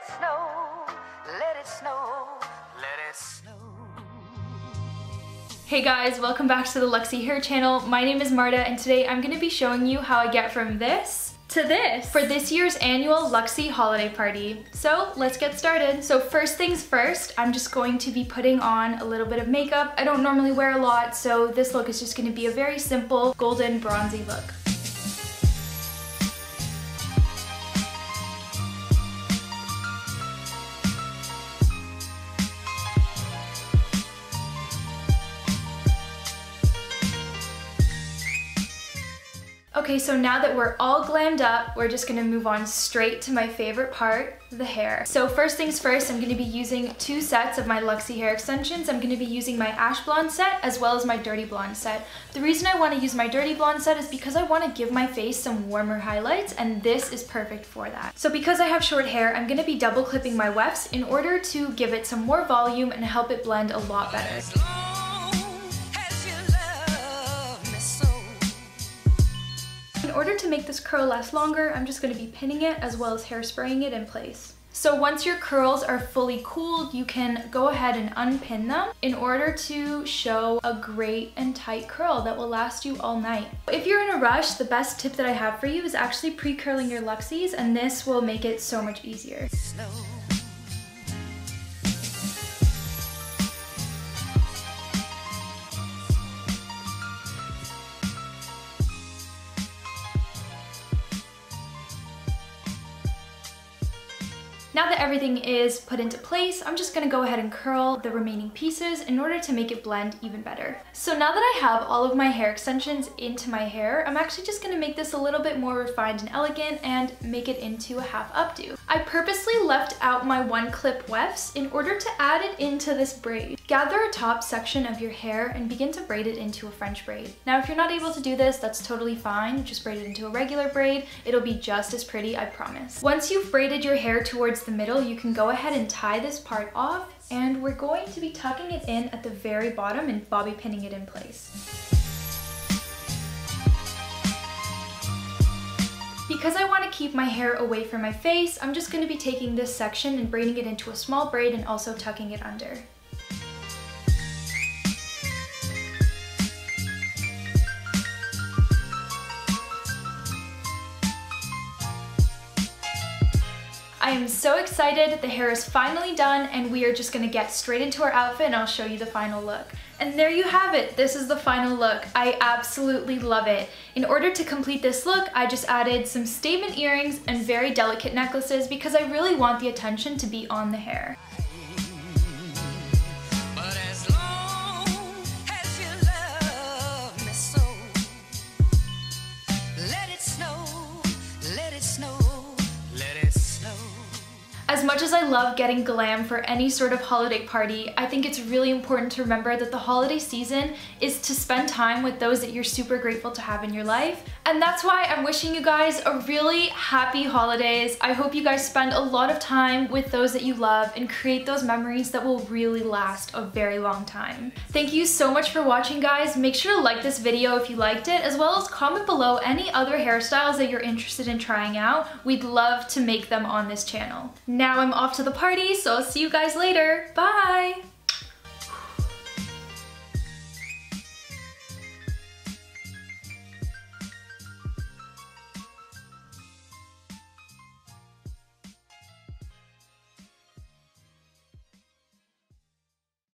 it snow, let it snow, let it snow. Hey guys, welcome back to the Luxy Hair channel. My name is Marta and today I'm going to be showing you how I get from this to this for this year's annual Luxy holiday party. So let's get started. So first things first, I'm just going to be putting on a little bit of makeup. I don't normally wear a lot, so this look is just going to be a very simple golden bronzy look. Okay, so now that we're all glammed up, we're just gonna move on straight to my favorite part, the hair. So first things first, I'm gonna be using two sets of my Luxy hair extensions. I'm gonna be using my ash blonde set as well as my dirty blonde set. The reason I wanna use my dirty blonde set is because I wanna give my face some warmer highlights, and this is perfect for that. So because I have short hair, I'm gonna be double clipping my wefts in order to give it some more volume and help it blend a lot better. In order to make this curl last longer, I'm just going to be pinning it as well as hairspraying it in place. So once your curls are fully cooled, you can go ahead and unpin them in order to show a great and tight curl that will last you all night. If you're in a rush, the best tip that I have for you is actually pre-curling your Luxies, and this will make it so much easier. Now that everything is put into place, I'm just gonna go ahead and curl the remaining pieces in order to make it blend even better. So now that I have all of my hair extensions into my hair, I'm actually just gonna make this a little bit more refined and elegant and make it into a half updo. I purposely left out my one clip wefts in order to add it into this braid. Gather a top section of your hair and begin to braid it into a French braid. Now if you're not able to do this, that's totally fine. Just braid it into a regular braid. It'll be just as pretty, I promise. Once you've braided your hair towards the middle, you can go ahead and tie this part off, and we're going to be tucking it in at the very bottom and bobby pinning it in place. Because I want to keep my hair away from my face, I'm just going to be taking this section and braiding it into a small braid and also tucking it under. I am so excited, the hair is finally done and we are just gonna get straight into our outfit and I'll show you the final look. And there you have it, this is the final look. I absolutely love it. In order to complete this look, I just added some statement earrings and very delicate necklaces because I really want the attention to be on the hair. As much as I love getting glam for any sort of holiday party, I think it's really important to remember that the holiday season is to spend time with those that you're super grateful to have in your life. And that's why I'm wishing you guys a really happy holidays. I hope you guys spend a lot of time with those that you love and create those memories that will really last a very long time. Thank you so much for watching, guys. Make sure to like this video if you liked it, as well as comment below any other hairstyles that you're interested in trying out. We'd love to make them on this channel. Now I'm off to the party, so I'll see you guys later. Bye!